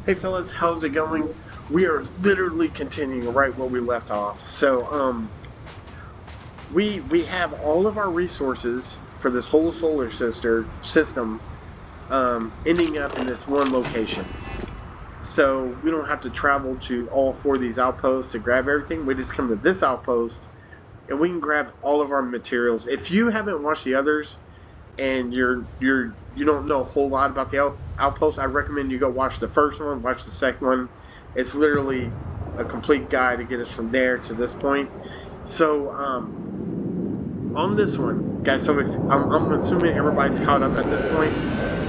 Hey fellas, how's it going? We are literally continuing right where we left off. So, we have all of our resources for this whole solar system, ending up in this one location. So we don't have to travel to all four of these outposts to grab everything. We just come to this outpost and we can grab all of our materials. If you haven't watched the others and you don't know a whole lot about the outpost, I recommend you go watch the first one, watch the second one. It's literally a complete guide to get us from there to this point. So on this one, guys. So if I'm assuming everybody's caught up at this point,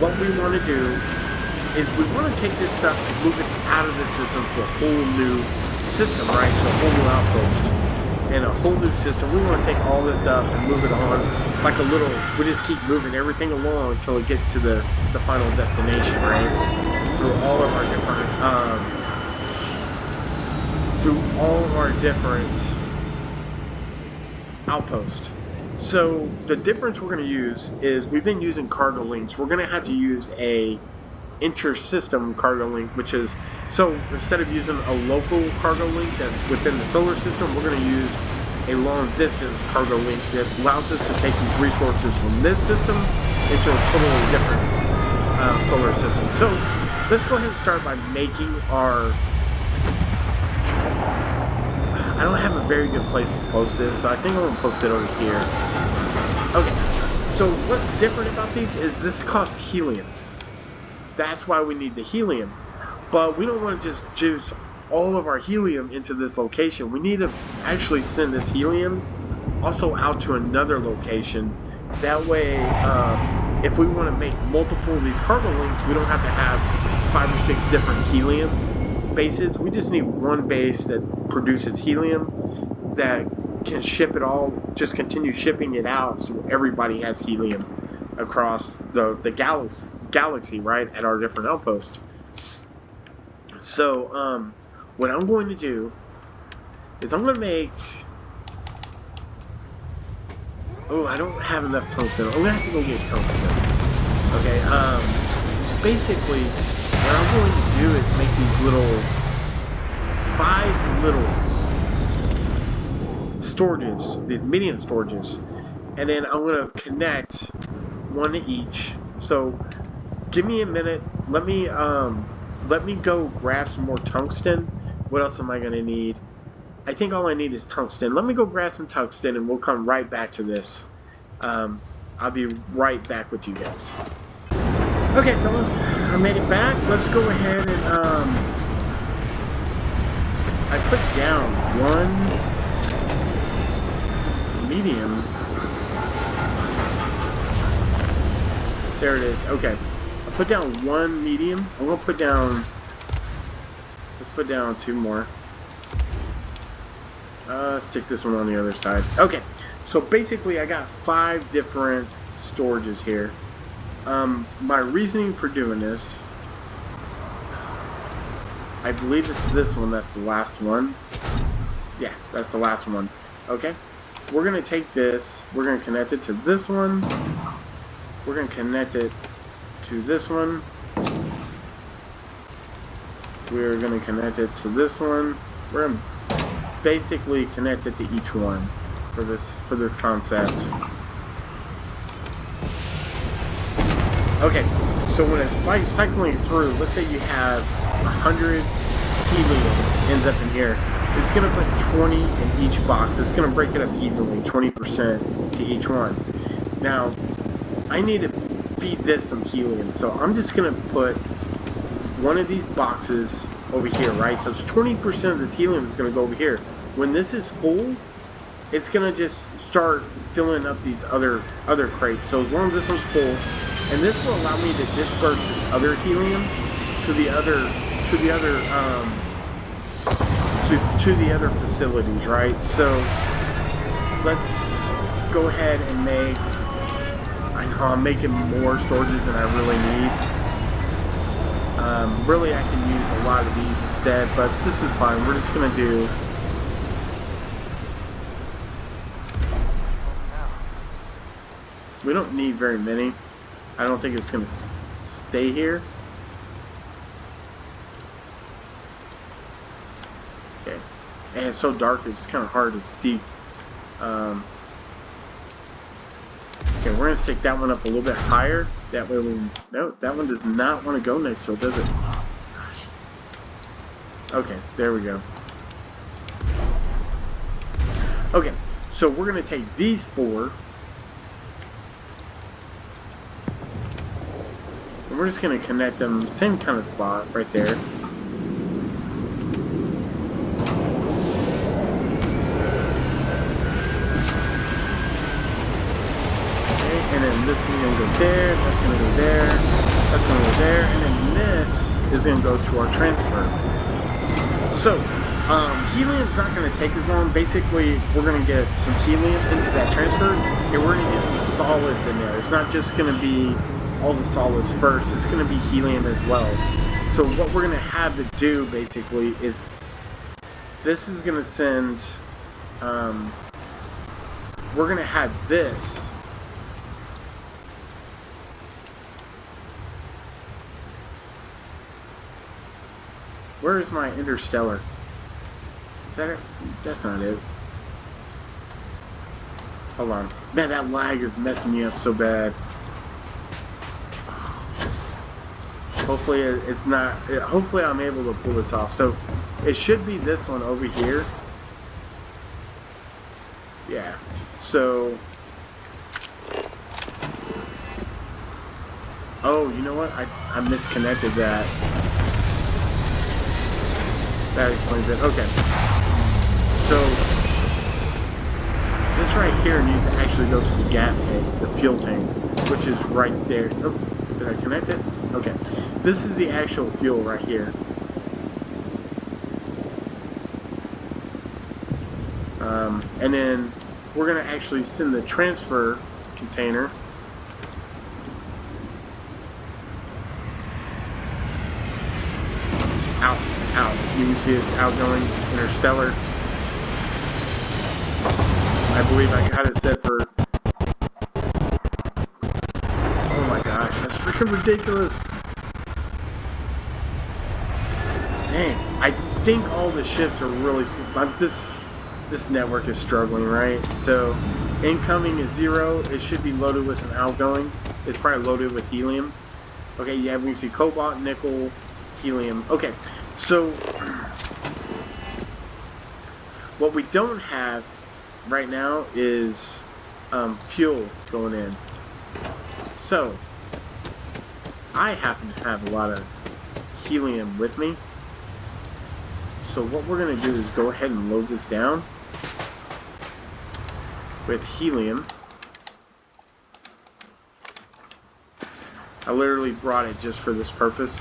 what we want to do is we want to take this stuff and move it out of the system to a whole new system, right? To a whole new outpost and a whole new system. We want to take all this stuff and move it on like a little. We just keep moving everything along until it gets to the final destination, right? Through all of our different outposts. So the difference we're going to use is we've been using cargo links. We're going to have to use a inter-system cargo link, which is, so instead of using a local cargo link that's within the solar system, we're going to use a long distance cargo link that allows us to take these resources from this system into a totally different solar system. So let's go ahead and start by making our, I don't have a very good place to post this, so I think I'm going to post it over here. Okay, so what's different about these is this costs helium. That's why we need the helium. But we don't want to just juice all of our helium into this location. We need to actually send this helium also out to another location. That way, if we want to make multiple of these cargo links, we don't have to have 5 or 6 different helium bases. We just need one base that produces helium that can ship it all, just continue shipping it out so everybody has helium across the galaxy, right, at our different outposts. So, what I'm going to do is I'm going to make... Oh, I don't have enough tungsten. I'm going to have to go get tungsten. Okay, basically, what I'm going to do is make these 5 little storages, these medium storages, and then I'm going to connect one to each. So, give me a minute. Let me go grab some more tungsten. What else am I going to need? I think all I need is tungsten. Let me go grab some tungsten and we'll come right back to this. I'll be right back with you guys. Okay, fellas, I made it back. Let's go ahead and I put down one medium. There it is. Okay. I put down one medium. I'm going to put down... Let's put down 2 more. Stick this one on the other side. Okay. So basically I got 5 different storages here. My reasoning for doing this... I believe it's this one. That's the last one. Yeah, that's the last one. Okay. We're going to take this. We're going to connect it to this one. We're going to connect it to this one. We're going to connect it to this one. We're going to basically connect it to each one for this concept. Okay, so when it's cycling through, let's say you have 100 helium ends up in here. It's going to put 20 in each box. It's going to break it up evenly, 20% to each one. Now, I need to feed this some helium, so I'm just going to put one of these boxes over here, right? So it's 20% of this helium is going to go over here. When this is full, it's going to just start filling up these other crates. So as long as this one's full, and this will allow me to disperse this other helium to the other facilities, right? So let's go ahead and make... I know I'm making more storages than I really need. Really, I can use a lot of these instead, but this is fine. We're just going to do... We don't need very many. I don't think it's going to stay here. Okay. And it's so dark, it's kind of hard to see. Okay, we're going to stick that one up a little bit higher. That way we... No, that one does not want to go next to it, does it? Gosh. Okay, there we go. Okay, so we're going to take these 4. And we're just going to connect them, same kind of spot right there. And then this is going to go there, that's going to go there, that's going to go there, and then this is going to go to our transfer. So, helium's not going to take as long. Basically, we're going to get some helium into that transfer, and we're going to get some solids in there. It's not just going to be all the solids first, it's going to be helium as well. So what we're going to have to do, basically, is this is going to send, we're going to have this. Where is my Interstellar? Is that it? That's not it. Hold on. Man, that lag is messing me up so bad. Hopefully it's not... Hopefully I'm able to pull this off. So, it should be this one over here. Yeah. So... Oh, you know what? I misconnected that. That explains it. Okay. So, this right here needs to actually go to the gas tank, the fuel tank, which is right there. Oh, did I connect it? Okay. This is the actual fuel right here. And then we're going to actually send the transfer container out. You can see it's outgoing Interstellar. I believe I got it set for... Oh my gosh, that's freaking ridiculous. Dang, I think all the ships are really... This network is struggling, right? So, incoming is 0. It should be loaded with some outgoing. It's probably loaded with helium. Okay, yeah, we can see cobalt, nickel, helium. Okay, so what we don't have right now is fuel going in. So I happen to have a lot of helium with me. So what we're going to do is go ahead and load this down with helium. I literally brought it just for this purpose.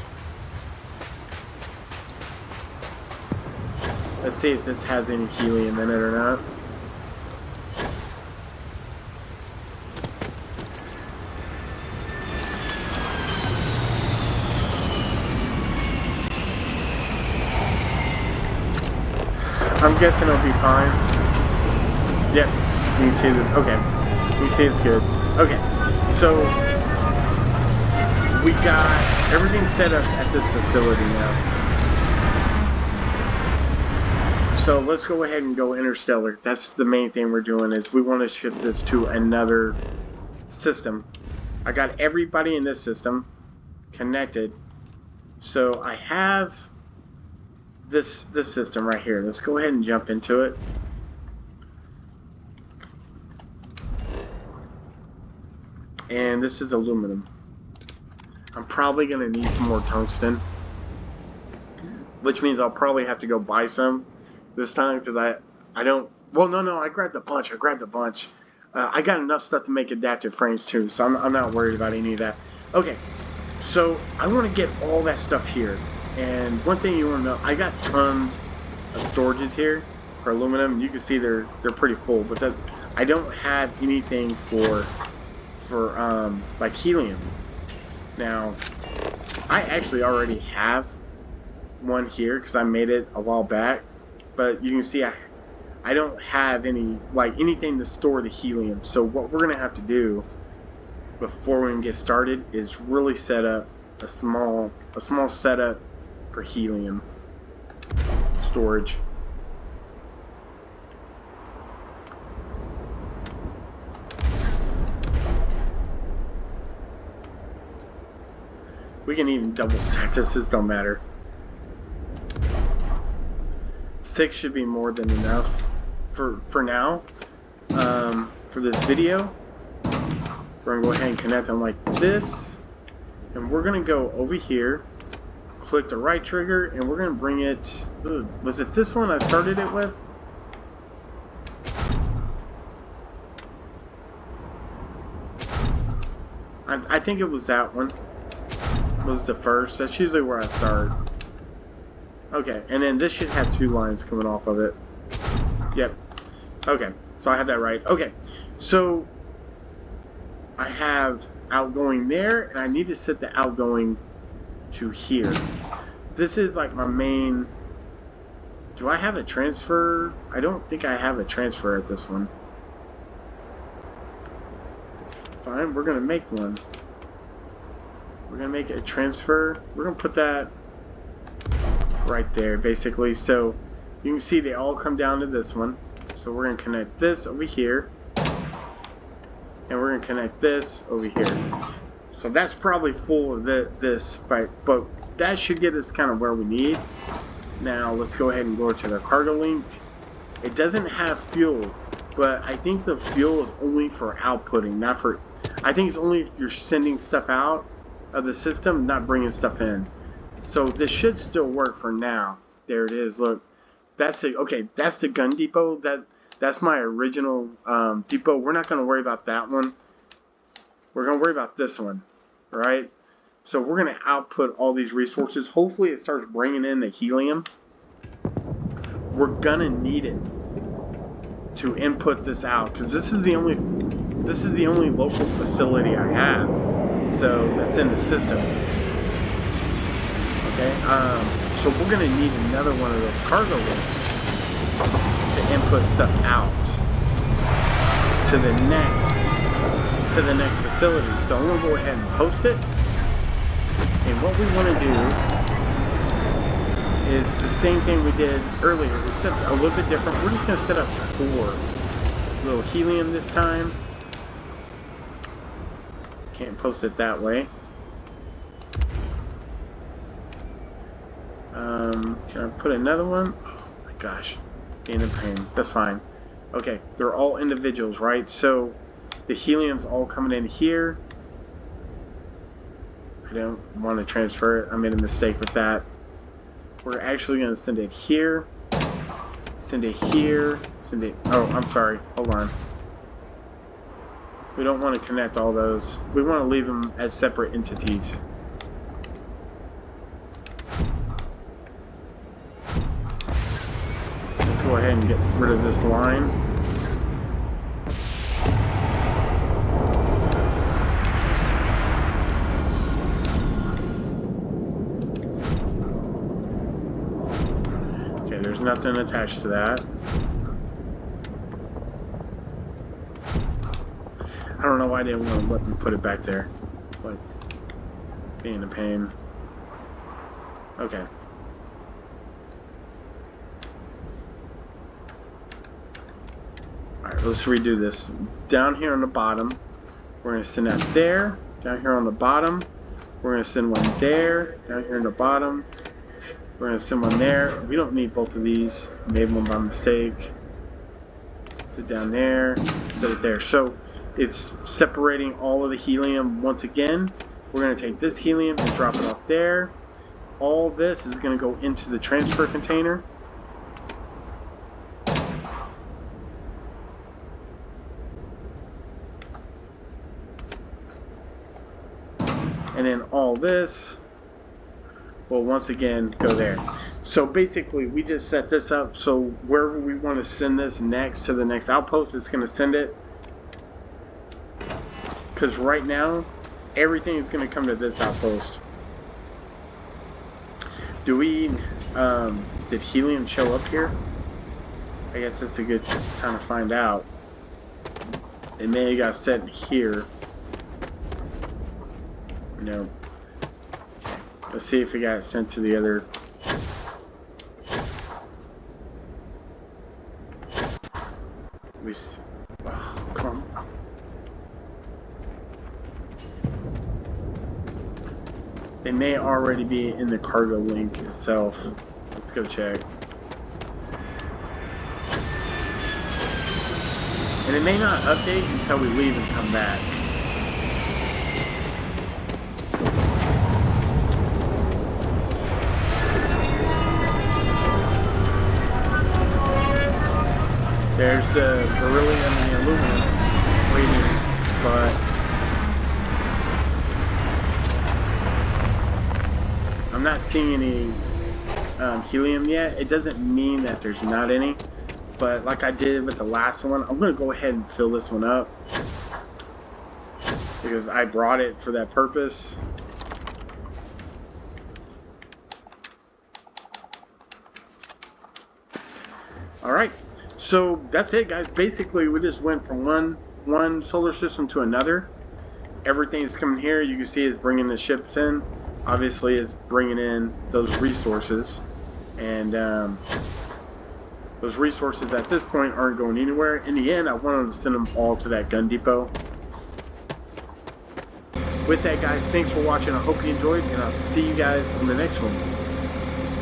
Let's see if this has any helium in it or not. I'm guessing it'll be fine. Yep, you can see that. Okay, you can see it's good. Okay, so we got everything set up at this facility now. So let's go ahead and go Interstellar. That's the main thing we're doing, is we want to ship this to another system. I got everybody in this system connected. So I have this system right here. Let's go ahead and jump into it. And this is aluminum. I'm probably going to need some more tungsten, which means I'll probably have to go buy some this time, because I don't... Well, no, I grabbed a bunch. I got enough stuff to make adaptive frames too, so I'm not worried about any of that. Okay, so I want to get all that stuff here. And one thing you want to know, I got tons of storages here for aluminum. You can see they're pretty full, but I don't have anything for like helium. Now, I actually already have one here because I made it a while back, but you can see I don't have anything to store the helium. So what we're gonna have to do before we can get started is really set up a small setup for helium storage. We can even double stack this, this don't matter. 6 should be more than enough for now. For this video, we're gonna go ahead and connect them like this, and we're gonna go over here, click the right trigger, and we're gonna bring it. Was it this one I started it with? I think it was that one. Was the first. That's usually where I start. Okay, and then this should have 2 lines coming off of it. Yep. Okay, so I have that right. Okay, so I have outgoing there, and I need to set the outgoing to here. This is like my main. Do I have a transfer? I don't think I have a transfer at this one. It's fine, we're gonna make one. We're gonna make a transfer. We're gonna put that right there, basically. So you can see they all come down to this one. So we're gonna connect this over here, and we're gonna connect this over here. So that's probably full of this, but that should get us kind of where we need. Now let's go ahead and go to the cargo link. It doesn't have fuel, but I think the fuel is only for outputting, not for. I think it's only if you're sending stuff out of the system, not bringing stuff in. So this should still work for now. There it is. Look, that's the that's the gun depot. That's my original depot. We're not going to worry about that one. We're going to worry about this one, right? So we're going to output all these resources. Hopefully it starts bringing in the helium. We're going to need it to input this out, because this is the only local facility I have. So that's in the system. Okay, so we're going to need another one of those cargo links to input stuff out to the next facility. So I'm going to go ahead and post it. And what we want to do is the same thing we did earlier. We set a little bit different. We're just going to set up 4 little helium this time. Can't post it that way. Can I put another one? Oh my gosh, being a pain. That's fine. Okay, they're all individuals, right? So the helium's all coming in here. I don't want to transfer it. I made a mistake with that. We're actually going to send it here. Send it here. Send it. Oh, I'm sorry. Hold on. We don't want to connect all those. We want to leave them as separate entities. Let's go ahead and get rid of this line. Okay, there's nothing attached to that. I don't know why I didn't want to let me put it back there. It's like being a pain. Okay. Alright, let's redo this. Down here on the bottom, we're going to send that there. Down here on the bottom, we're going to send one there. Down here on the bottom, we're going to send one there. We don't need both of these. Made one by mistake. Sit down there. Set it there. So it's separating all of the helium once again. We're going to take this helium and drop it off there. All this is going to go into the transfer container. And then all this will once again go there. So basically we just set this up so wherever we want to send this next to the next outpost, it's going to send it. Because right now, everything is going to come to this outpost. Do we, did helium show up here? I guess that's a good time to find out. It may have got sent here. No. Okay. Let's see if it got sent to the other. Oh, come on. They may may already be in the cargo link itself. Let's go check. And it may not update until we leave and come back. There's beryllium and the aluminum waiting, but I'm not seeing any helium yet. It doesn't mean that there's not any, but like I did with the last one, I'm going to go ahead and fill this one up because I brought it for that purpose. Alright, so that's it, guys. Basically, we just went from one solar system to another. Everything's coming here. You can see it's bringing the ships in. Obviously, it's bringing in those resources. And those resources at this point aren't going anywhere. In the end, I wanted to send them all to that gun depot. With that, guys, thanks for watching. I hope you enjoyed, and I'll see you guys on the next one.